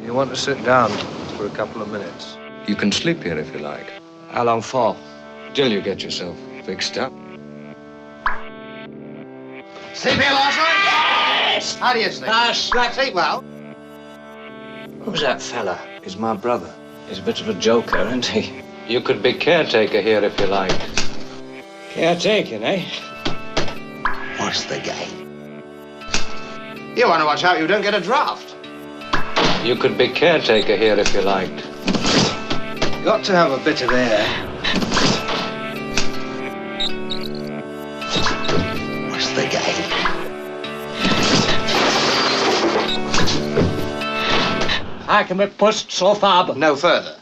You want to sit down for a couple of minutes? You can sleep here if you like. How long for? Till you get yourself fixed up. Sleep here last night? Yes! How do you sleep? Sleep well. Who's that fella? He's my brother. He's a bit of a joker, isn't he? You could be caretaker here if you like. Caretaking, eh? What's the game? You want to watch out you don't get a draft. You could be caretaker here if you liked. Got to have a bit of air. What's the game? I can be pushed so far, but No further.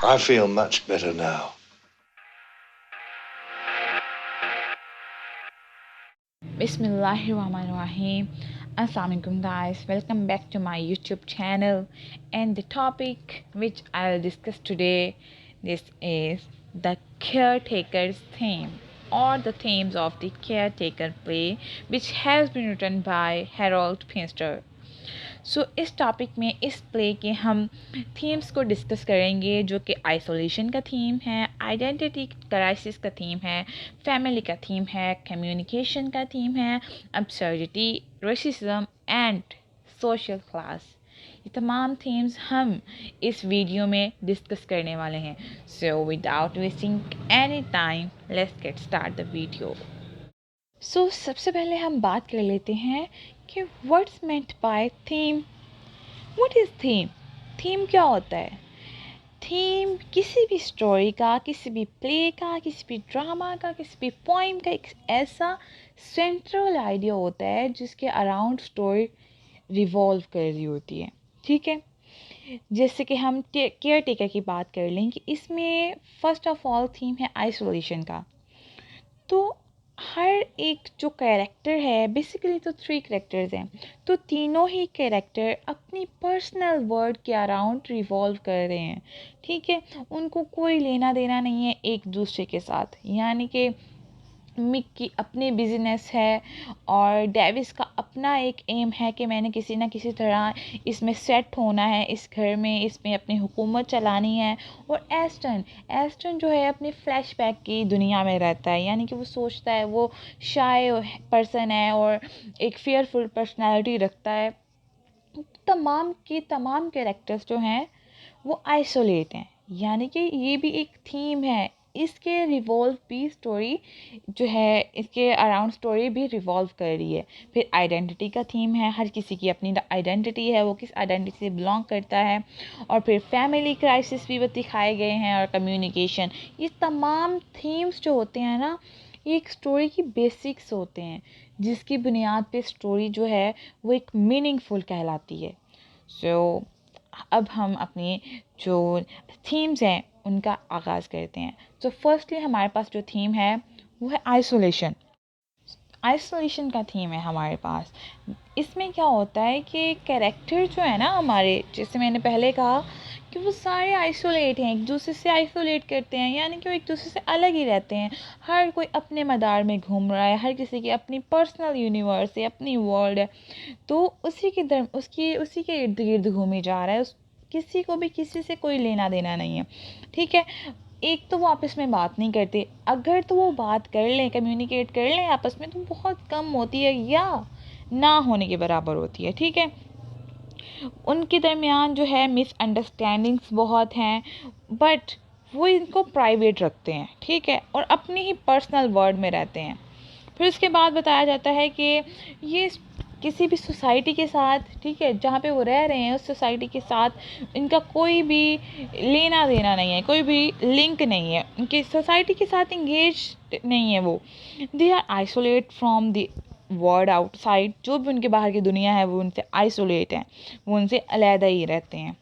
I feel much better now. Bismillahirrahmanirrahim. Assalamualaikum guys, welcome back to my YouTube channel, and the topic which I'll discuss today, this is the caretaker's theme, or the themes of the caretaker play, which has been written by Harold Pinter. सो इस topic में इस play के हम themes को discuss करेंगे, जो कि isolation का थीम है, आइडेंटिटी क्राइसिस का थीम है, फैमिली का थीम है, कम्युनिकेशन का थीम है, absurdity, racism and social class. ये तमाम थीम्स हम इस वीडियो में डिस्कस करने वाले हैं। So without wasting any time let's get start the video. So सबसे पहले हम बात कर लेते हैं कि what's meant by theme. What is theme? Theme क्या होता है? थीम किसी भी स्टोरी का, किसी भी प्ले का, किसी भी ड्रामा का, किसी भी पोइम का एक ऐसा सेंट्रल आइडिया होता है जिसके अराउंड स्टोरी रिवॉल्व कर रही होती है। ठीक है, जैसे कि हम केयर टेकर की बात कर लें कि इसमें फर्स्ट ऑफ ऑल थीम है आइसोलेशन का। तो हर एक जो कैरेक्टर है, बेसिकली तो 3 कैरेक्टर्स हैं, तो तीनों ही कैरेक्टर अपनी पर्सनल वर्ल्ड के अराउंड रिवॉल्व कर रहे हैं। ठीक है, उनको कोई लेना देना नहीं है एक दूसरे के साथ। यानी कि मिक की अपनी बिजनेस है और डेविस का अपना एक एम है कि मैंने किसी ना किसी तरह इसमें सेट होना है, इस घर में, इसमें अपनी हुकूमत चलानी है। और एस्टन जो है अपनी फ्लैशबैक की दुनिया में रहता है, यानी कि वो सोचता है, वो शाय पर्सन है और एक फियरफुल पर्सनालिटी रखता है। तमाम के तमाम कैरेक्टर्स जो हैं वो आइसोलेट हैं, यानी कि ये भी एक थीम है। इसके रिवॉल्व भी स्टोरी जो है, इसके अराउंड स्टोरी भी रिवॉल्व कर रही है। फिर आइडेंटिटी का थीम है, हर किसी की अपनी आइडेंटिटी है, वो किस आइडेंटिटी से बिलोंग करता है। और फिर फैमिली क्राइसिस भी वो दिखाए गए हैं, और कम्युनिकेशन। ये तमाम थीम्स जो होते हैं ना, ये एक स्टोरी की बेसिक्स होते हैं, जिसकी बुनियाद पे स्टोरी जो है वो एक मीनिंगफुल कहलाती है। सो अब हम अपनी जो थीम्स हैं उनका आगाज़ करते हैं। तो फर्स्टली हमारे पास जो थीम है वो है आइसोलेशन। आइसोलेशन का थीम है हमारे पास। इसमें क्या होता है कि कैरेक्टर जो है ना हमारे, जैसे मैंने पहले कहा कि वो सारे आइसोलेट हैं, एक दूसरे से आइसोलेट करते हैं, यानी कि वो एक दूसरे से अलग ही रहते हैं। हर कोई अपने मदार में घूम रहा है, हर किसी की अपनी पर्सनल यूनिवर्स है, अपनी वर्ल्ड है। तो उसी के इर्द गिर्द घूमी जा रहा है। किसी को भी किसी से कोई लेना देना नहीं है। ठीक है, एक तो वो आपस में बात नहीं करते, अगर तो वो बात कर लें, कम्युनिकेट कर लें आपस में, तो बहुत कम होती है या ना होने के बराबर होती है। ठीक है, उनके दरमियान जो है मिसअंडरस्टैंडिंग्स बहुत हैं, बट वो इनको प्राइवेट रखते हैं। ठीक है, और अपनी ही पर्सनल वर्ल्ड में रहते हैं। फिर उसके बाद बताया जाता है कि ये किसी भी सोसाइटी के साथ, ठीक है, जहाँ पे वो रह रहे हैं उस सोसाइटी के साथ इनका कोई भी लेना देना नहीं है, कोई भी लिंक नहीं है, उनकी सोसाइटी के साथ इंगेज नहीं है। वो they are isolate from the world outside. जो भी उनके बाहर की दुनिया है वो उनसे आइसोलेट हैं, वो उनसे अलहदा ही रहते हैं।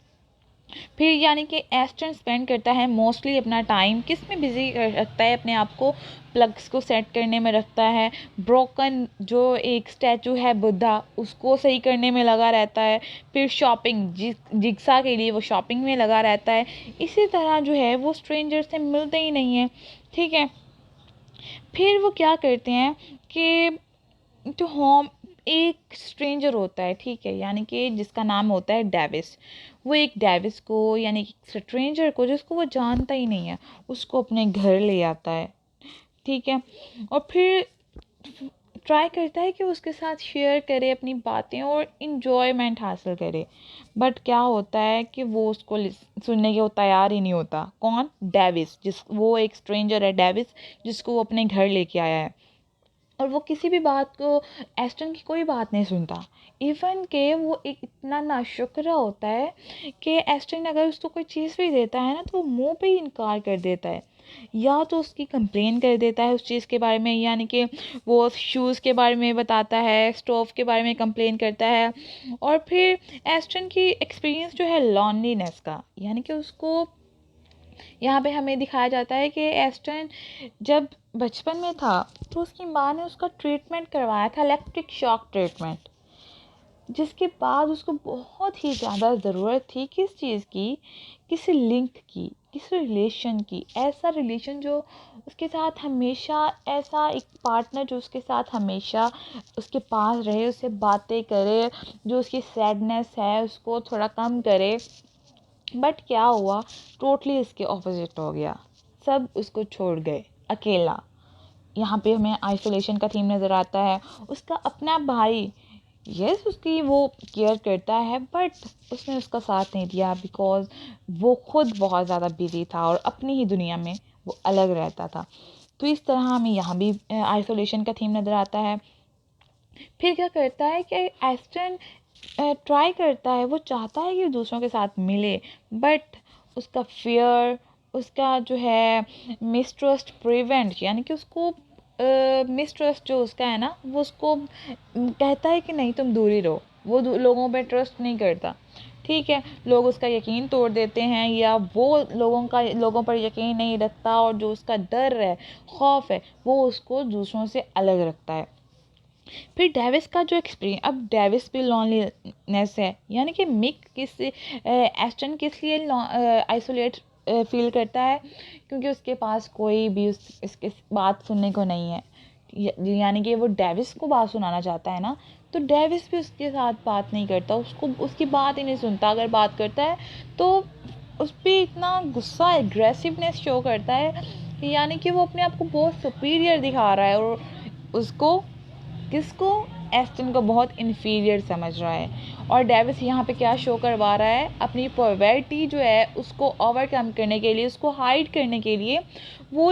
फिर यानी कि एस्टन स्पेंड करता है मोस्टली अपना टाइम किस में बिजी रखता है, अपने आप को प्लग्स को सेट करने में रखता है। ब्रोकन जो एक स्टैचू है बुद्धा, उसको सही करने में लगा रहता है। फिर शॉपिंग, जिग्सा के लिए वो शॉपिंग में लगा रहता है। इसी तरह जो है वो स्ट्रेंजर से मिलते ही नहीं है। ठीक है, फिर वो क्या करते हैं कि जो होम एक स्ट्रेंजर होता है, ठीक है, यानी कि जिसका नाम होता है डेविस। वो एक डेविस को, यानी कि स्ट्रेंजर को जिसको वो जानता ही नहीं है, उसको अपने घर ले आता है, ठीक है। और फिर ट्राई करता है कि उसके साथ शेयर करे अपनी बातें और इन्जॉयमेंट हासिल करे। बट क्या होता है कि वो उसको सुनने के वो तैयार ही नहीं होता। कौन? डेविस। वो एक स्ट्रेंजर है डेविस, जिसको वो अपने घर लेके आया है। और वो किसी भी बात को, एस्टन की कोई बात नहीं सुनता। इवन के वो एक इतना नाशुक्र होता है कि एस्टन अगर उसको कोई चीज़ भी देता है ना, तो वो मुंह पे ही इनकार कर देता है, या तो उसकी कंप्लेन कर देता है उस चीज़ के बारे में, यानी कि वो शूज़ के बारे में बताता है, स्टोव के बारे में कंप्लेन करता है। और फिर एस्टन की एक्सपीरियंस जो है लॉनलीनेस का, यानी कि उसको यहाँ पे हमें दिखाया जाता है कि एस्टन जब बचपन में था तो उसकी माँ ने उसका ट्रीटमेंट करवाया था, इलेक्ट्रिक शॉक ट्रीटमेंट, जिसके बाद उसको बहुत ही ज़्यादा ज़रूरत थी किस चीज़ की, किसी लिंक की, किसी रिलेशन की, ऐसा रिलेशन जो उसके साथ हमेशा, ऐसा एक पार्टनर जो उसके साथ हमेशा उसके पास रहे, उससे बातें करे, जो उसकी सैडनेस है उसको थोड़ा कम करे। बट क्या हुआ, टोटली इसके ऑपोजिट हो गया। सब उसको छोड़ गए, अकेला। यहाँ पे हमें आइसोलेशन का थीम नज़र आता है। उसका अपना भाई, यस, उसकी वो केयर करता है, बट उसने उसका साथ नहीं दिया बिकॉज वो खुद बहुत ज़्यादा बिजी था और अपनी ही दुनिया में वो अलग रहता था। तो इस तरह हमें यहाँ भी आइसोलेशन का थीम नज़र आता है। फिर क्या करता है कि एस्टन ट्राई करता है, वो चाहता है कि दूसरों के साथ मिले, बट उसका फियर, उसका जो है मिसट्रस्ट प्रिवेंट, यानी कि उसको मिसट्रस्ट जो उसका है ना, वो उसको कहता है कि नहीं तुम दूर ही रहो। वो लोगों पे ट्रस्ट नहीं करता, ठीक है। लोग उसका यकीन तोड़ देते हैं, या वो लोगों पर यकीन नहीं रखता, और जो उसका डर है, खौफ है, वो उसको दूसरों से अलग रखता है। फिर डेविस का जो एक्सपीरियंस, अब डेविस भी लॉनलीनेस है, यानी कि एस्टन किस लिए आइसोलेट फील करता है, क्योंकि उसके पास कोई भी इसके बात सुनने को नहीं है। यानी कि वो डेविस को बात सुनाना चाहता है ना, तो डेविस भी उसके साथ बात नहीं करता, उसको उसकी बात ही नहीं सुनता। अगर बात करता है तो उस पर इतना गुस्सा, एग्रेसिवनेस शो करता है, यानी कि वो अपने आप को बहुत सुपीरियर दिखा रहा है, और उसको, किसको, एस्टन को बहुत इन्फीरियर समझ रहा है। और डेविस यहाँ पे क्या शो करवा रहा है, अपनी पॉवर्टी जो है उसको ओवरकम करने के लिए, उसको हाइड करने के लिए, वो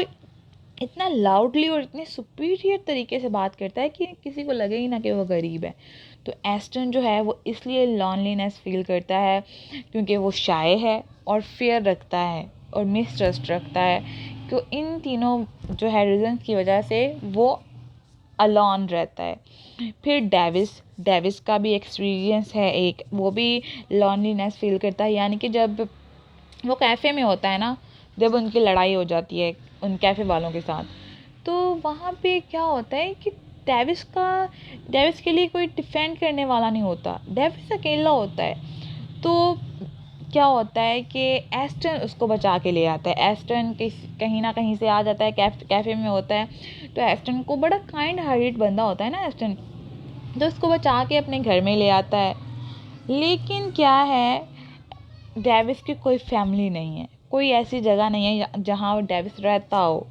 इतना लाउडली और इतने सुपीरियर तरीके से बात करता है कि किसी को लगे ही ना कि वो गरीब है। तो एस्टन जो है वो इसलिए लॉनलीनेस फील करता है क्योंकि वो शाय है, और फियर रखता है, और मिसट्रस्ट रखता है। क्यों? इन तीनों जो है रीजंस की वजह से वो अलोन रहता है। फिर डेविस का भी एक्सपीरियंस है एक, वो भी लॉनलीनेस फील करता है, यानी कि जब वो कैफ़े में होता है ना, जब उनकी लड़ाई हो जाती है उन कैफ़े वालों के साथ, तो वहाँ पे क्या होता है कि डेविस के लिए कोई डिफेंड करने वाला नहीं होता, डेविस अकेला होता है। तो क्या होता है कि एस्टन उसको बचा के ले आता है। एस्टन कहीं ना कहीं से आ जाता है, कैफ़े में होता है, तो एस्टन को, बड़ा काइंड हार्टेड बंदा होता है ना एस्टन, तो उसको बचा के अपने घर में ले आता है। लेकिन क्या है, डेविस की कोई फैमिली नहीं है, कोई ऐसी जगह नहीं है जहाँ वो डेविस रहता हो,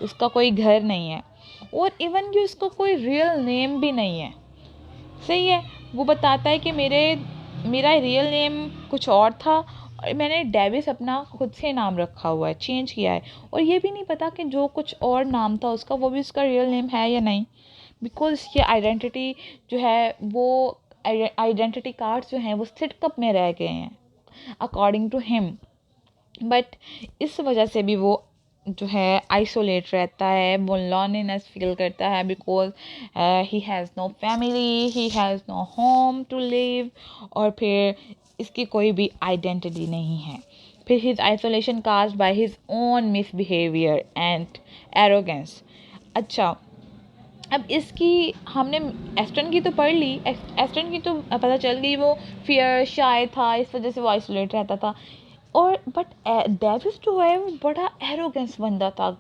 उसका कोई घर नहीं है, और इवन कि उसको कोई रियल नेम भी नहीं है। सही है, वो बताता है कि मेरा रियल नेम कुछ और था, और मैंने डेविस अपना खुद से नाम रखा हुआ है, चेंज किया है, और ये भी नहीं पता कि जो कुछ और नाम था उसका, वो भी उसका रियल नेम है या नहीं, बिकॉज इसकी आइडेंटिटी जो है, वो आइडेंटिटी कार्ड्स जो हैं वो सिटकप में रह गए हैं अकॉर्डिंग टू हिम। बट इस वजह से भी वो जो है आइसोलेट रहता है, वो लॉनलीनेस फील करता है, because he has no family, he has no home to live, और फिर इसकी कोई भी आइडेंटिटी नहीं है। फिर his isolation caused by his own misbehaviour and arrogance. अच्छा, अब इसकी हमने एस्टन की तो पढ़ ली, एस्टन की तो पता चल गई वो फियर शाय था, इस वजह से वो आइसोलेट रहता था। और बट डेविस जो है वो बड़ा एरोगेंस बंदा था,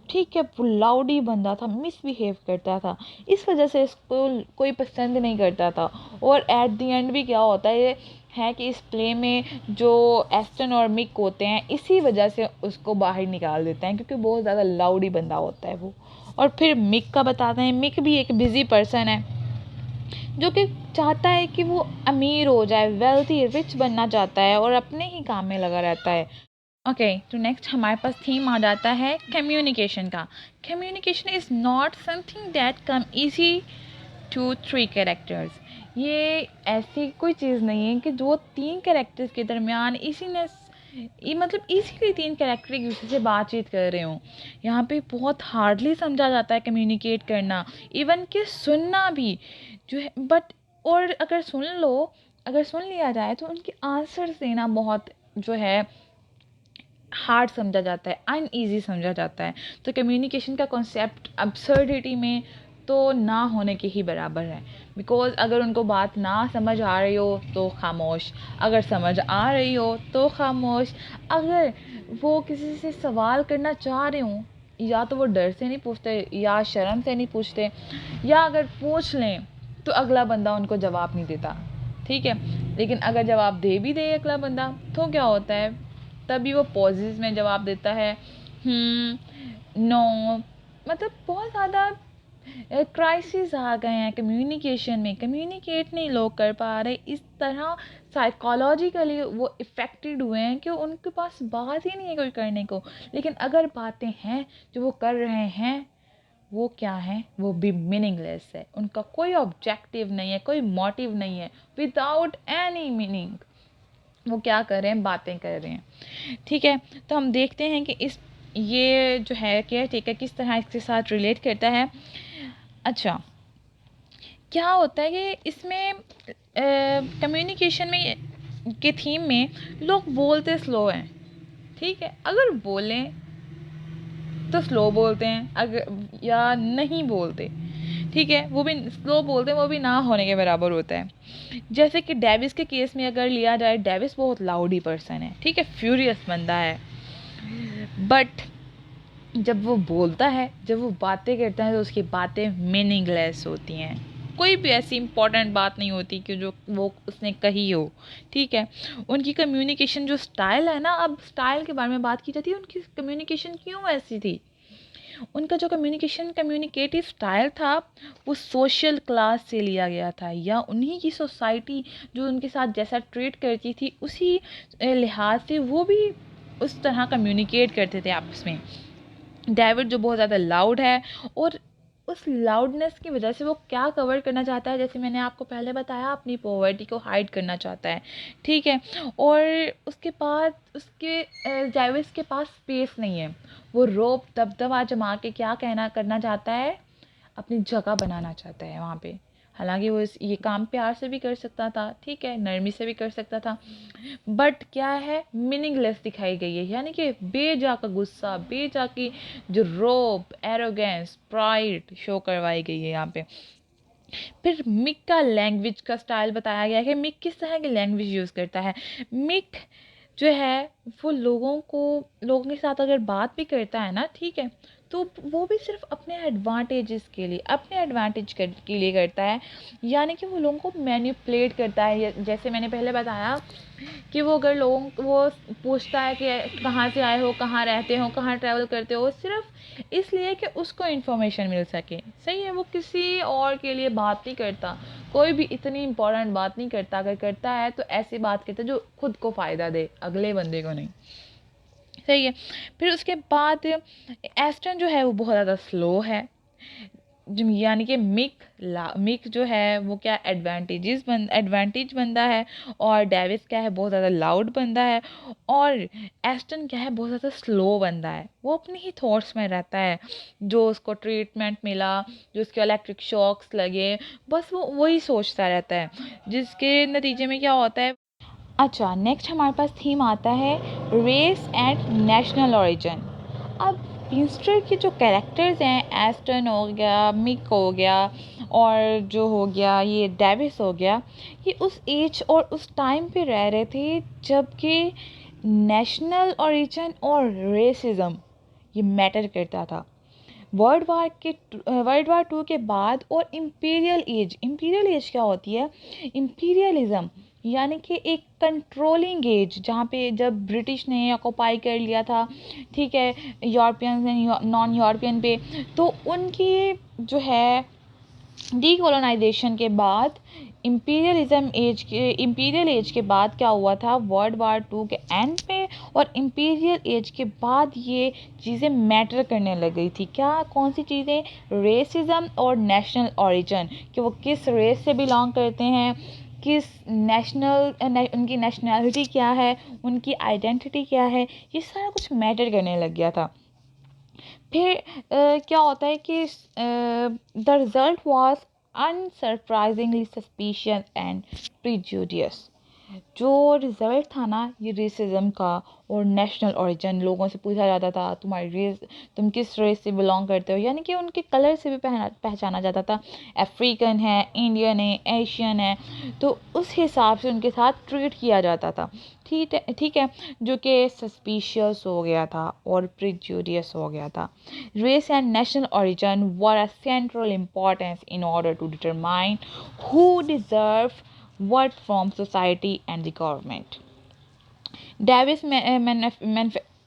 ठीक है, वो लाउडी बंदा था, मिसबिहेव करता था, इस वजह से इसको कोई पसंद नहीं करता था। और एट द एंड भी क्या होता है कि इस प्ले में जो एस्टन और मिक होते हैं इसी वजह से उसको बाहर निकाल देते हैं, क्योंकि बहुत ज़्यादा लाउडी बंदा होता है वो। और फिर मिक का बताते हैं, मिक भी एक बिजी पर्सन है जो कि चाहता है कि वो अमीर हो जाए, वेल्थी रिच बनना चाहता है और अपने ही काम में लगा रहता है। ओके, तो नेक्स्ट हमारे पास थीम आ जाता है कम्युनिकेशन का। Communication is not something that come easy to 3 characters. ये ऐसी कोई चीज़ नहीं है कि जो 3 कैरेक्टर्स के दरमियान मतलब इसीलिए 3 कैरेक्टर एक दूसरे से बातचीत कर रहे हों। यहाँ पे बहुत हार्डली समझा जाता है कम्युनिकेट करना, इवन कि सुनना भी जो है। बट और अगर सुन लिया जाए तो उनके आंसर्स देना बहुत जो है हार्ड समझा जाता है, अनईजी समझा जाता है। तो कम्युनिकेशन का कॉन्सेप्ट अब्सर्डिटी में तो ना होने के ही बराबर है। बिकॉज़ अगर उनको बात ना समझ आ रही हो तो खामोश, अगर समझ आ रही हो तो खामोश। अगर वो किसी से सवाल करना चाह रहे हों, या तो वो डर से नहीं पूछते या शर्म से नहीं पूछते, या अगर पूछ लें तो अगला बंदा उनको जवाब नहीं देता, ठीक है। लेकिन अगर जवाब दे भी दे अगला बंदा तो क्या होता है, तभी वो पॉजेज़ में जवाब देता है, नो। मतलब बहुत ज़्यादा क्राइसिस आ गए हैं कम्युनिकेशन में, कम्युनिकेट नहीं लोग कर पा रहे। इस तरह साइकोलॉजिकली वो इफ़ेक्टेड हुए हैं कि उनके पास बात ही नहीं है कोई करने को। लेकिन अगर बातें हैं जो वो कर रहे हैं, वो क्या है, वो भी मीनिंगलेस है। उनका कोई ऑब्जेक्टिव नहीं है, कोई मोटिव नहीं है, विदाउट एनी मीनिंग वो क्या कर रहे हैं, बातें कर रहे हैं, ठीक है। तो हम देखते हैं कि ये जो है केयर टेकर किस तरह इसके साथ रिलेट करता है। अच्छा, क्या होता है कि इसमें कम्युनिकेशन में के थीम में लोग बोलते स्लो हैं, ठीक है। अगर बोलें तो स्लो बोलते हैं, अगर या नहीं बोलते, ठीक है, वो भी स्लो बोलते हैं, वो भी ना होने के बराबर होता है। जैसे कि डेविस के केस में अगर लिया जाए, डेविस बहुत लाउडी पर्सन है, ठीक है, फ्यूरियस बंदा है। बट जब वो बोलता है, जब वो बातें करता है तो उसकी बातें मीनिंगलेस होती हैं। कोई भी ऐसी इंपॉर्टेंट बात नहीं होती कि जो वो उसने कही हो, ठीक है। उनकी कम्युनिकेशन जो स्टाइल है ना, अब स्टाइल के बारे में बात की जाती है, उनकी कम्युनिकेशन क्यों ऐसी थी। उनका जो कम्युनिकेटिव स्टाइल था वो सोशल क्लास से लिया गया था, या उन्हीं की सोसाइटी जो उनके साथ जैसा ट्रीट करती थी उसी लिहाज से वो भी उस तरह कम्युनिकेट करते थे आपस में। डेविड जो बहुत ज़्यादा लाउड है, और उस लाउडनेस की वजह से वो क्या कवर करना चाहता है, जैसे मैंने आपको पहले बताया, अपनी पॉवर्टी को हाइड करना चाहता है, ठीक है। और उसके बाद डेविड के पास स्पेस नहीं है, वो रोब दबदबा जमा के क्या कहना करना चाहता है, अपनी जगह बनाना चाहता है वहाँ पे। हालांकि वो ये काम प्यार से भी कर सकता था, ठीक है, नरमी से भी कर सकता था, बट क्या है, मीनिंगलेस दिखाई गई है। यानी कि बेजा का गुस्सा, बेजा की जो रोब, एरोगेंस, प्राइड शो करवाई गई है यहाँ पे। फिर मिक का लैंग्वेज का स्टाइल बताया गया है कि मिक किस तरह की लैंग्वेज यूज़ करता है। मिक जो है वो लोगों के साथ अगर बात भी करता है ना, ठीक है, तो वो भी सिर्फ अपने एडवांटेजेस के लिए, अपने एडवांटेज के लिए करता है। यानी कि वो लोगों को मैनिपुलेट करता है। जैसे मैंने पहले बताया कि वो अगर वो पूछता है कि कहाँ से आए हो, कहाँ रहते हो, कहाँ ट्रैवल करते हो, सिर्फ इसलिए कि उसको इन्फॉर्मेशन मिल सके, सही है। वो किसी और के लिए बात नहीं करता, कोई भी इतनी इम्पोर्टेंट बात नहीं करता। अगर करता है तो ऐसी बात करता है जो खुद को फ़ायदा दे, अगले बंदे को नहीं, सही है। फिर उसके बाद एस्टन जो है वो बहुत ज़्यादा स्लो है, यानी कि मिक जो है वो क्या एडवांटेज बंदा है, और डेविस क्या है, बहुत ज़्यादा लाउड बंदा है, और एस्टन क्या है, बहुत ज़्यादा स्लो बंदा है। वो अपने ही थॉट्स में रहता है, जो उसको ट्रीटमेंट मिला, जो उसके इलेक्ट्रिक शॉक्स लगे, बस वो वही सोचता रहता है, जिसके नतीजे में क्या होता है। अच्छा, नेक्स्ट हमारे पास थीम आता है रेस एंड नेशनल ओरिजिन। अब पिंस्टर के जो कैरेक्टर्स हैं, एस्टन हो गया, मिक हो गया, और जो हो गया ये डेविस हो गया, ये उस एज और उस टाइम पे रह रहे थे जबकि नेशनल ओरिजिन और रेसिज्म ये मैटर करता था। वर्ल्ड वार टू के बाद और इम्पीरियल एज क्या होती है? इम्पीरियलिज्म यानी कि एक कंट्रोलिंग एज, जहाँ पे जब ब्रिटिश ने ऑक्यूपाई कर लिया था, ठीक है, यूरोपियंस ने नॉन यूरोपियन पे, तो उनकी जो है डीकोलोनाइजेशन के बाद इम्पीरियल एज के बाद क्या हुआ था वर्ल्ड वार टू के एंड पे, और इम्पीरियल एज के बाद ये चीज़ें मैटर करने लग गई थी। क्या, कौन सी चीज़ें? रेसिज्म और नेशनल ओरिजिन, कि वो किस रेस से बिलोंग करते हैं, किस उनकी नेशनैलिटी क्या है, उनकी आइडेंटिटी क्या है, ये सारा कुछ मैटर करने लग गया था। फिर क्या होता है कि the result was unsurprisingly suspicious and prejudicious. जो रिजल्ट था ना ये रेसिज्म का और नेशनल ओरिजिन, लोगों से पूछा जाता था तुम्हारी रेस, तुम किस रेस से बिलोंग करते हो, यानी कि उनके कलर से भी पहचाना जाता था, अफ्रीकन है, इंडियन है, एशियन है, तो उस हिसाब से उनके साथ ट्रीट किया जाता था। ठीक है, जो कि सस्पिशियस हो गया था और प्रिजुडियस हो गया था। Race and national origin were a central importance in order to determine who deserve what from society and the government. Davis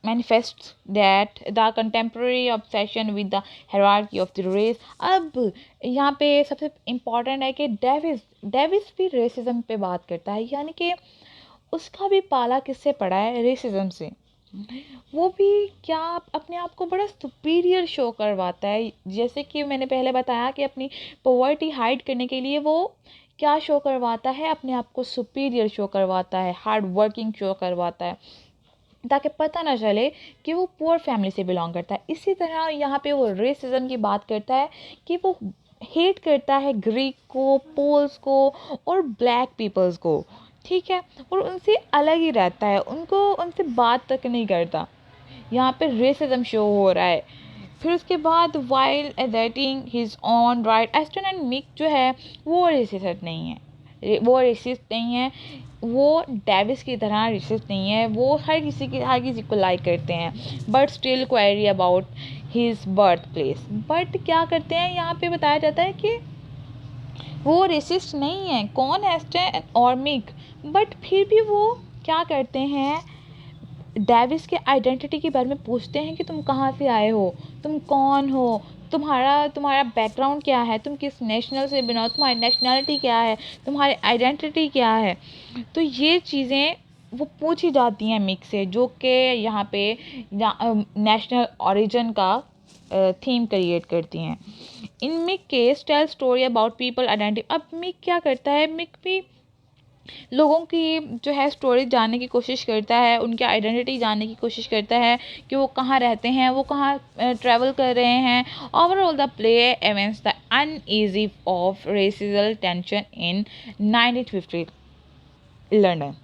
manifests that the contemporary obsession with the hierarchy of the race. अब यहाँ पे सबसे important है कि Davis भी racism पे बात करता है, यानी कि उसका भी पाला किससे पड़ा है? रेसिज्म से। वो भी क्या अपने आप को बड़ा सुपीरियर शो करवाता है, जैसे कि मैंने पहले बताया कि अपनी पॉवर्टी हाइड करने के लिए वो क्या शो करवाता है? अपने आप को सुपीरियर शो करवाता है, हार्ड वर्किंग शो करवाता है, ताकि पता ना चले कि वो पुअर फैमिली से बिलोंग करता है। इसी तरह यहाँ पे वो रेसिज्म की बात करता है कि वो हेट करता है ग्रीक को, पोल्स को और ब्लैक पीपल्स को, ठीक है, और उनसे अलग ही रहता है, उनसे बात तक नहीं करता। यहाँ पे रेसिज्म शो हो रहा है। फिर उसके बाद while adverting his own right, Aston and Mick जो है वो रेसिस्ट नहीं है, वो डेविस की तरह रेसिस्ट नहीं है, वो हर किसी को लाइक करते हैं, but still query about his birth place. But क्या करते हैं, यहाँ पे बताया जाता है कि वो रेसिस्ट नहीं है, कौन? एस्टन और मिक, बट फिर भी वो क्या करते हैं, डेविस के आइडेंटिटी के बारे में पूछते हैं कि तुम कहाँ से आए हो, तुम कौन हो, तुम्हारा बैकग्राउंड क्या है, तुम किस नेशनल से बिना, तुम्हारी नेशनैलिटी क्या है, तुम्हारी आइडेंटिटी क्या है। तो ये चीज़ें वो पूछी जाती हैं मिक से, जो कि यहाँ पे नेशनल ओरिजिन का थीम क्रिएट करती हैं। In Mick case tell story about people identity. अब मिक क्या करता है, मिक भी लोगों की जो है स्टोरी जानने की कोशिश करता है, उनकी आइडेंटिटी जानने की कोशिश करता है कि वो कहाँ रहते हैं, वो कहाँ ट्रैवल कर रहे हैं। Overall the play against the uneasy of racial tension in 1950 London.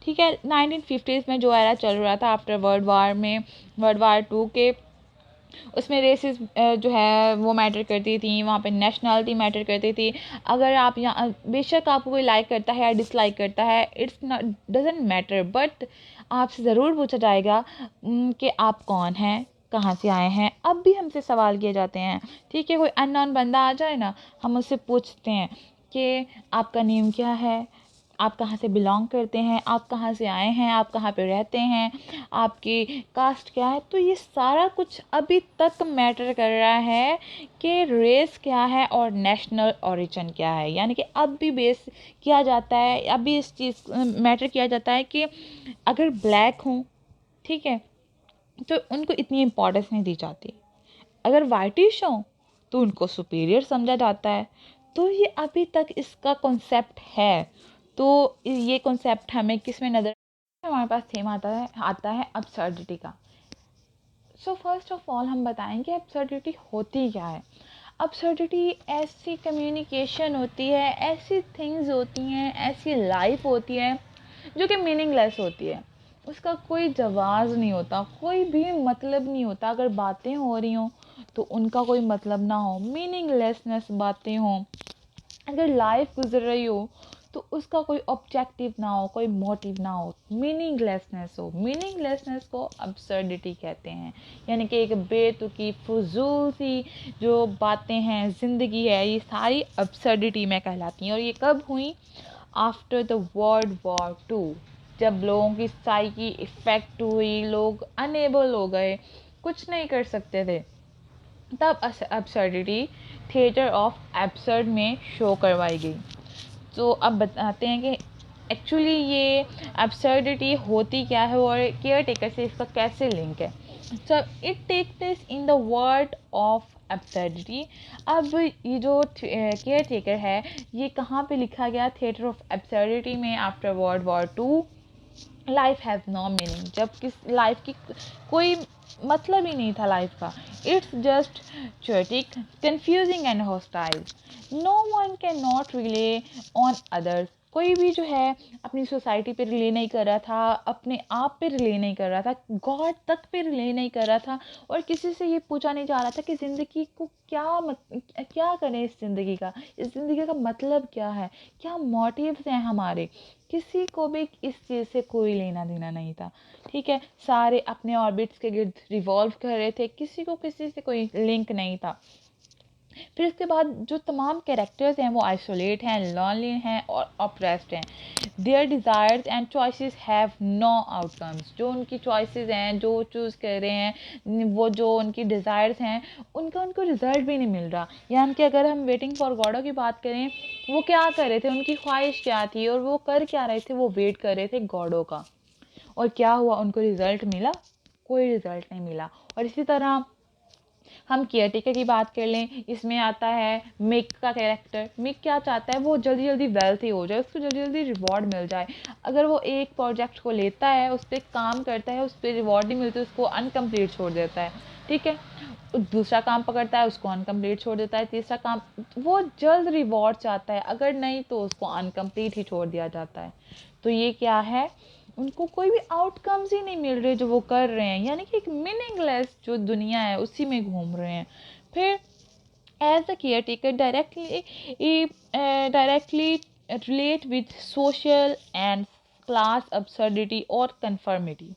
ठीक है, 1950s में जो एरा चल रहा था आफ्टर वर्ल्ड वार टू के, उसमें रेसेस जो है वो मैटर करती थी, वहाँ पे नेशनलिटी मैटर करती थी। अगर आप यहाँ, बेशक आपको कोई लाइक करता है या डिसलाइक करता है, it's not doesn't matter, but आपसे ज़रूर पूछा जाएगा कि आप कौन हैं, कहाँ से आए हैं। अब भी हमसे सवाल किए जाते हैं, ठीक है, कोई अननोन बंदा आ जाए ना, हम उससे पूछते हैं कि आपका नेम क्या है, आप कहाँ से बिलोंग करते हैं, आप कहाँ से आए हैं, आप कहाँ पे रहते हैं, आपकी कास्ट क्या है। तो ये सारा कुछ अभी तक मैटर कर रहा है कि रेस क्या है और नेशनल ओरिजिन क्या है, यानी कि अब भी बेस किया जाता है, अभी इस चीज़ मैटर किया जाता है कि अगर ब्लैक हों, ठीक है, तो उनको इतनी इम्पोर्टेंस नहीं दी जाती, अगर वाइटिश हों तो उनको सुपीरियर समझा जाता है। तो ये अभी तक इसका कॉन्सेप्ट है। तो ये कॉन्सेप्ट हमें किस में नज़र, हमारे पास थीम आता है अब्सर्डिटी का। सो फर्स्ट ऑफ ऑल हम बताएंगे अब्सर्डिटी होती क्या है। अब्सर्डिटी ऐसी कम्युनिकेशन होती है, ऐसी थिंग्स होती हैं, ऐसी लाइफ होती है जो कि मीनिंगलेस होती है, उसका कोई जवाब नहीं होता, कोई भी मतलब नहीं होता। अगर बातें हो रही हों तो उनका कोई मतलब ना हो, मीनिंगलेसनेस बातें हों। अगर लाइफ गुजर रही हो तो उसका कोई ऑब्जेक्टिव ना हो, कोई मोटिव ना हो, मीनिंगलेसनेस हो। मीनिंगलेसनेस को अब्सर्डिटी कहते हैं, यानी कि एक बेतुकी फजूल सी जो बातें हैं, ज़िंदगी है, ये सारी अब्सर्डिटी में कहलाती हैं। और ये कब हुई? आफ्टर द वर्ल्ड वॉर 2, जब लोगों की साइकी इफ़ेक्ट हुई, लोग अनेबल हो गए, कुछ नहीं कर सकते थे, तब अब्सर्डिटी थिएटर ऑफ एब्सर्ड में शो करवाई गई। तो अब बताते हैं कि एक्चुअली ये एब्सर्डिटी होती क्या है और केयर टेकर से इसका कैसे लिंक है। So it take place in the world of absurdity. अब ये जो केयर टेकर है, ये कहाँ पे लिखा गया? थिएटर ऑफ एब्सर्डिटी में, after world war 2। Life has no meaning, जब किस लाइफ की कोई मतलब ही नहीं था लाइफ का। It's just chaotic, confusing and hostile. No one can not rely on others. कोई भी जो है अपनी सोसाइटी पे रिले नहीं कर रहा था, अपने आप पे रिले नहीं कर रहा था, गॉड तक पे रिले नहीं कर रहा था, और किसी से ये पूछा नहीं जा रहा था कि ज़िंदगी को क्या करें, इस ज़िंदगी का मतलब क्या है, क्या मोटिव्स हैं हमारे। किसी को भी इस चीज़ से कोई लेना देना नहीं था, ठीक है। सारे अपने ऑर्बिट्स के गिर्द रिवॉल्व कर रहे थे, किसी को किसी से कोई लिंक नहीं था। फिर इसके बाद जो तमाम कैरेक्टर्स हैं वो आइसोलेट हैं, लॉनली हैं और ऑप्रेस्ड हैं। Their desires and choices have no outcomes. जो उनकी चॉइसेस हैं, जो चूज़ कर रहे हैं, वो जो उनकी डिज़ायर्स हैं, उनको रिजल्ट भी नहीं मिल रहा। यानी कि अगर हम वेटिंग फॉर गॉडो की बात करें, वो क्या कर रहे थे, उनकी ख्वाहिश क्या थी और वो कर क्या रहे थे? वो वेट कर रहे थे गॉडो का। और क्या हुआ? उनको रिज़ल्ट मिला? कोई रिज़ल्ट नहीं मिला। और इसी तरह हम केयरटेकर की बात कर लें, इसमें आता है मिक का कैरेक्टर। मिक क्या चाहता है? वो जल्दी जल्दी वेल्थी हो जाए, उसको जल्दी जल्दी रिवॉर्ड मिल जाए। अगर वो एक प्रोजेक्ट को लेता है, उस पर काम करता है, उस पर रिवॉर्ड नहीं मिलती, उसको अनकम्प्लीट छोड़ देता है, ठीक है। दूसरा काम पकड़ता है, उसको अनकम्प्लीट छोड़ देता है। तीसरा काम, वो जल्द रिवॉर्ड चाहता है, अगर नहीं तो उसको अनकम्प्लीट ही छोड़ दिया जाता है। तो ये क्या है? उनको कोई भी आउटकम्स ही नहीं मिल रहे जो वो कर रहे हैं, यानी कि एक मीनिंगलेस जो दुनिया है उसी में घूम रहे हैं। फिर as a care taker directly relate with social and class absurdity और कन्फर्मिटी।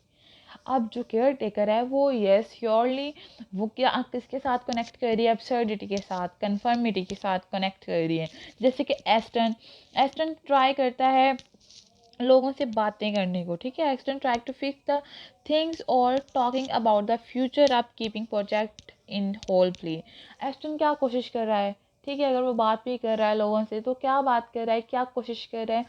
अब जो केयर टेकर है वो यस श्योरली वो क्या किसके साथ कनेक्ट कर रही है? अब्सर्डिटी के साथ, कन्फर्मिटी के साथ कनेक्ट कर रही है। जैसे कि एस्टन ट्राई करता है लोगों से बातें करने को, ठीक है। Extend try to fix the things or talking about the future up keeping project in whole play. Extend क्या कोशिश कर रहा है, ठीक है। अगर वो बात भी कर रहा है लोगों से, तो क्या बात कर रहा है, क्या कोशिश कर रहा है?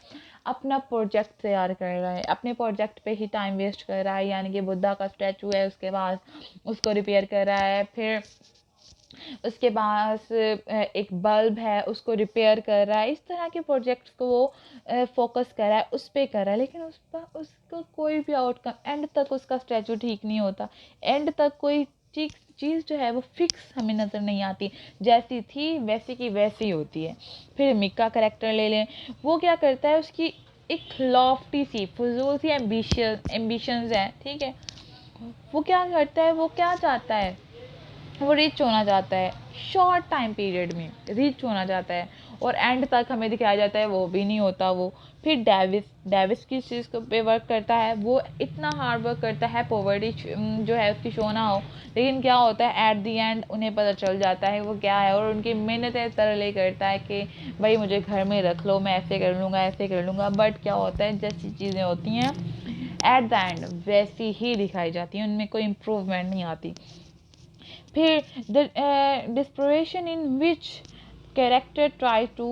अपना प्रोजेक्ट तैयार कर रहा है, अपने प्रोजेक्ट पे ही टाइम वेस्ट कर रहा है। यानी कि बुद्धा का स्टैचू है उसके पास, उसको रिपेयर कर रहा है। फिर उसके पास एक बल्ब है, उसको रिपेयर कर रहा है। इस तरह के प्रोजेक्ट्स को वो फोकस कर रहा है, उस पर कर रहा है, लेकिन उसको कोई भी आउटकम, एंड तक उसका स्टैचू ठीक नहीं होता। एंड तक कोई चीज़ जो है वो फिक्स हमें नज़र नहीं आती, जैसी थी वैसी की वैसी होती है। फिर मिक का करेक्टर ले लें, वो क्या करता है? उसकी एक लॉफ्टी सी फजूल सी एम्बिशंस है, ठीक है। वो क्या करता है? वो क्या चाहता है? वो रिच होना चाहता है, शॉर्ट टाइम पीरियड में रिच होना चाहता है, और एंड तक हमें दिखाया जाता है वो भी नहीं होता वो। फिर डेविस किस चीज़ पे वर्क करता है? वो इतना हार्ड वर्क करता है, पॉवर्टी जो है उसकी शो ना हो, लेकिन क्या होता है एट दी एंड उन्हें पता चल जाता है वो क्या है, और उनकी मेहनतें तरले करता है कि भाई मुझे घर में रख लो, मैं ऐसे कर लूँगा, ऐसे कर लूँगा। बट क्या होता है, जैसी चीज़ें होती हैं एट द एंड वैसी ही दिखाई जाती हैं, उनमें कोई इम्प्रूवमेंट नहीं आती। फिर the desperation in which character try to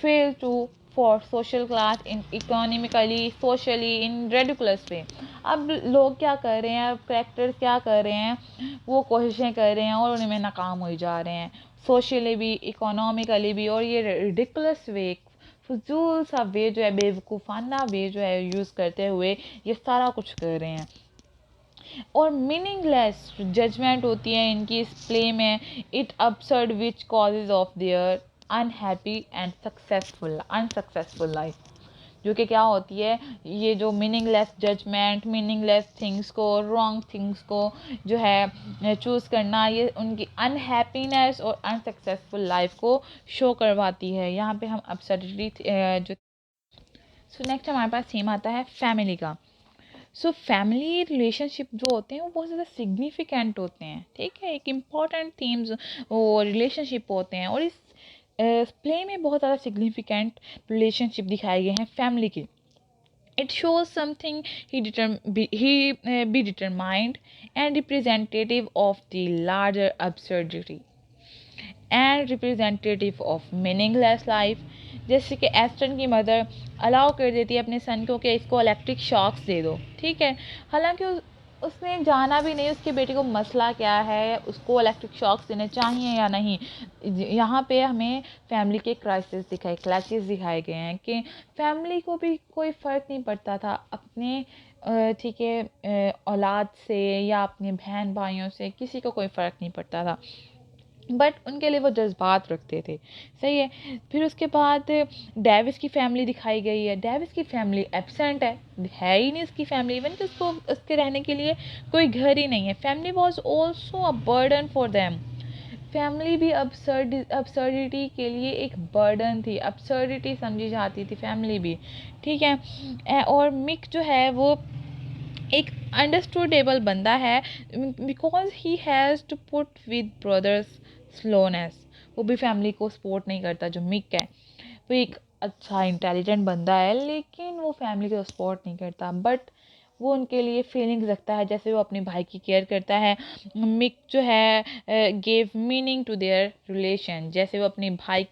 fail to for social class in economically socially in ridiculous way। अब लोग क्या कर रहे हैं, अब करेक्टर्स क्या कर रहे हैं? वो कोशिशें कर रहे हैं और उनमें नाकाम हो जा रहे हैं, सोशली भी, इकोनॉमिकली भी। और ये रिडिकुलस वे, फजूल सा वे जो है, बेवकूफ़ाना वे जो है यूज़ करते हुए ये सारा कुछ कर रहे हैं। और मीनिंगलेस जजमेंट होती है इनकी इस प्ले में। It absurd which causes of their unhappy and unsuccessful life. जो कि क्या होती है, ये जो मीनिंगलेस जजमेंट, मीनिंगलेस थिंग्स को, रॉन्ग थिंग्स को जो है चूज़ करना, ये उनकी अनहैप्पीनेस और अनसक्सेसफुल लाइफ को शो करवाती है। यहाँ पे हम absurdity जो सो नेक्स्ट हमारे पास थीम आता है फैमिली का। सो फैमिली रिलेशनशिप जो होते हैं वो बहुत ज़्यादा सिग्निफिकेंट होते हैं, ठीक है, एक इम्पॉर्टेंट थीम्स वो रिलेशनशिप होते हैं, और इस प्ले में बहुत ज़्यादा सिग्निफिकेंट रिलेशनशिप दिखाए गए हैं फैमिली की। It shows something be determined and representative of the larger absurdity and representative of meaningless life। जैसे कि एस्टन की मदर अलाउ कर देती है अपने सन को कि इसको इलेक्ट्रिक शॉक्स दे दो, ठीक है, हालांकि उसने जाना भी नहीं उसके बेटे को मसला क्या है, उसको इलेक्ट्रिक शॉक्स देने चाहिए या नहीं। यहाँ पे हमें फैमिली के क्लैशेस दिखाए गए हैं कि फैमिली को भी कोई फ़र्क नहीं पड़ता था अपने ठीक है औलाद से या अपने बहन भाइयों से, किसी को कोई फ़र्क नहीं पड़ता था, बट उनके लिए वो जज्बात रखते थे, सही है। फिर उसके बाद डेविस की फैमिली दिखाई गई है। डेविस की फैमिली एब्सेंट है ही नहीं उसकी फैमिली, इवन कि उसको उसके रहने के लिए कोई घर ही नहीं है। Family was also a burden for them. Family भी अब्सर्डिटी के लिए एक बर्डन थी, अब्सर्डिटी समझी जाती थी फैमिली भी, ठीक है। और मिक जो है वो एक अंडरस्टूडेबल बंदा है because he has to put with brother's slowness. वो भी फैमिली को सपोर्ट नहीं करता जो मिक है। वो एक अच्छा इंटेलिजेंट बंदा है लेकिन वो फैमिली को सपोर्ट नहीं करता, बट वो उनके लिए फीलिंग्स रखता है जैसे वो अपने भाई की केयर करता है। मिक जो है gave meaning to their relation, जैसे वो अपने भाई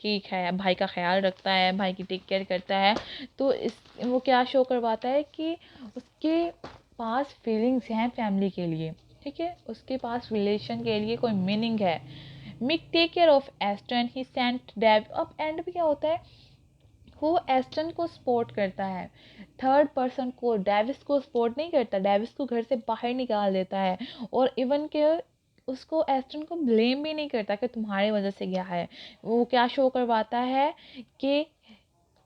का ख्याल रखता है, भाई की टेक केयर करता है, तो इस वो क्या शो करवाता है कि उसके पास फीलिंग्स हैं फैमिली के लिए, ठीक है, उसके पास रिलेशन के लिए कोई मीनिंग है। Mick take care of Aston, he sent Dave. अब एंड पे क्या होता है, वो एस्टन को सपोर्ट करता है, थर्ड पर्सन को, डेविस को सपोर्ट नहीं करता, डेविस को घर से बाहर निकाल देता है, और इवन के उसको एस्टन को ब्लेम भी नहीं करता कि तुम्हारी वजह से क्या है। वो क्या शो करवाता है कि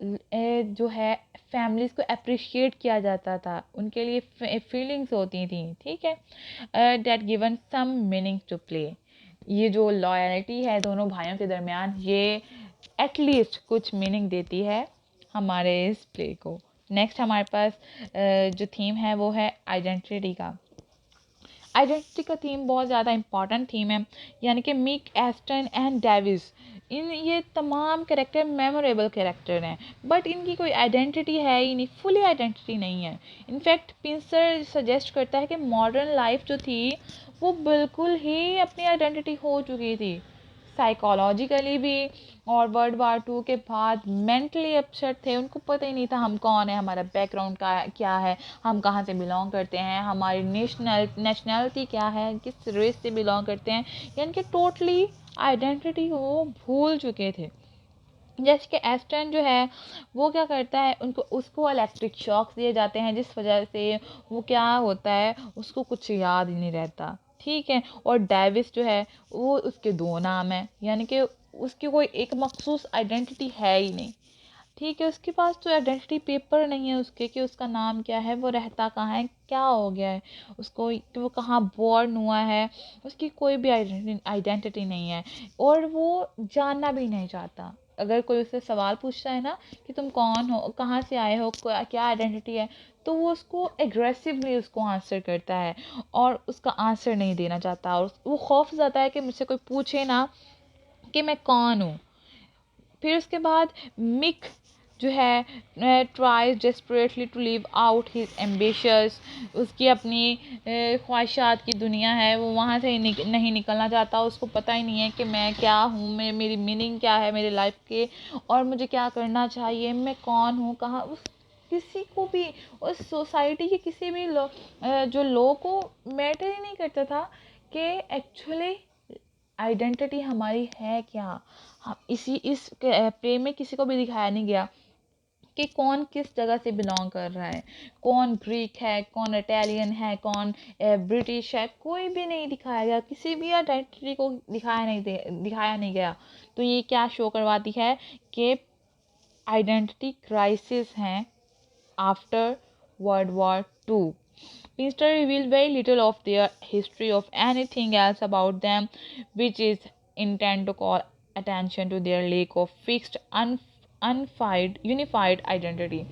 जो है फैमिलीज़ को अप्रिशिएट किया जाता था, उनके लिए फीलिंग्स होती थी, ठीक है, that given some meaning to play. ये जो लॉयल्टी है दोनों भाइयों के दरमियान, ये एटलीस्ट कुछ मीनिंग देती है हमारे इस प्ले को। नेक्स्ट हमारे पास जो थीम है वो है आइडेंटिटी का। आइडेंटिटी का थीम बहुत ज़्यादा इम्पॉर्टेंट थीम है, यानी कि मिक, एस्टन एंड डेविस, ये तमाम कैरेक्टर मेमोरेबल कैरेक्टर हैं, बट इनकी कोई आइडेंटिटी है ही नहीं, फुली आइडेंटिटी नहीं है। इनफैक्ट पिंसर सजेस्ट करता है कि मॉडर्न लाइफ जो थी वो बिल्कुल ही अपनी आइडेंटिटी हो चुकी थी, साइकोलॉजिकली भी, और वर्ल्ड वार 2 के बाद मेंटली अपसेट थे, उनको पता ही नहीं था हम कौन है, हमारा बैकग्राउंड का क्या है, हम कहाँ से बिलोंग करते हैं, हमारी नेशनैलिटी क्या है, किस रेस से बिलोंग करते हैं, यानी कि टोटली आइडेंटिटी वो भूल चुके थे। जैसे कि एस्टन जो है वो क्या करता है, उसको इलेक्ट्रिक शॉक्स दिए जाते हैं जिस वजह से वो क्या होता है, उसको कुछ याद ही नहीं रहता, ठीक है। और डेविस जो है वो उसके दो नाम है, यानी कि उसकी कोई एक मखसूस आइडेंटिटी है ही नहीं, ठीक है, उसके पास तो आइडेंटिटी पेपर नहीं है उसके कि उसका नाम क्या है, वो रहता कहाँ है, क्या हो गया है उसको, कि वो कहाँ बॉर्न हुआ है, उसकी कोई भी आइडेंटिटी नहीं है, और वो जानना भी नहीं चाहता। अगर कोई उससे सवाल पूछता है ना कि तुम कौन हो, कहाँ से आए हो, क्या आइडेंटिटी है, तो वो उसको एग्रेसिवली उसको आंसर करता है और उसका आंसर नहीं देना चाहता, और वो खौफ जाता है कि मुझसे कोई पूछे ना कि मैं कौन हूँ। फिर उसके बाद मिक जो है tries desperately to live out his ambitions, उसकी अपनी ख्वाहिशात की दुनिया है, वो वहाँ से नहीं निकलना चाहता, उसको पता ही नहीं है कि मैं क्या हूँ, मेरी मीनिंग क्या है मेरी लाइफ के, और मुझे क्या करना चाहिए, मैं कौन हूँ, कहाँ उस किसी को भी, उस सोसाइटी के किसी भी जो लोगों को मैटर ही नहीं करता था कि एक्चुअली आइडेंटिटी हमारी है क्या। हम इस प्ले में किसी को भी दिखाया नहीं गया कि कौन किस जगह से बिलोंग कर रहा है, कौन ग्रीक है, कौन इटालियन है, कौन ब्रिटिश है, कोई भी नहीं दिखाया गया, किसी भी आइडेंटिटी को दिखाया नहीं गया। तो ये क्या शो करवाती है कि आइडेंटिटी क्राइसिस हैं after World War II. Pinster revealed very little of their history of anything else about them, which is intent to call attention to their lack of fixed, unified identity.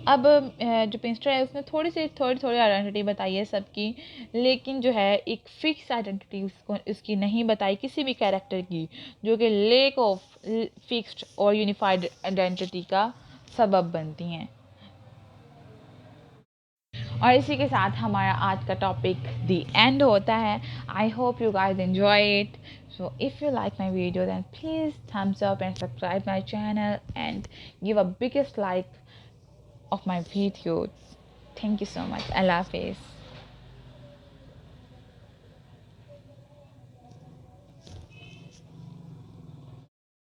अब जो पिंस्टर है उसने थोड़ी identity बताई है सबकी, लेकिन जो है एक फिक्स आइडेंटिटी उसकी नहीं बताई किसी भी कैरेक्टर की, जो कि लेक ऑफ फिक्स्ड और यूनिफाइड आइडेंटिटी का सबब बनती हैं। और इसी के साथ हमारा आज का टॉपिक दी एंड होता है। I hope you guys enjoy it. So if you like my video then please thumbs up and subscribe my channel and give a biggest like of my videos. Thank you so much. Allah Hafiz.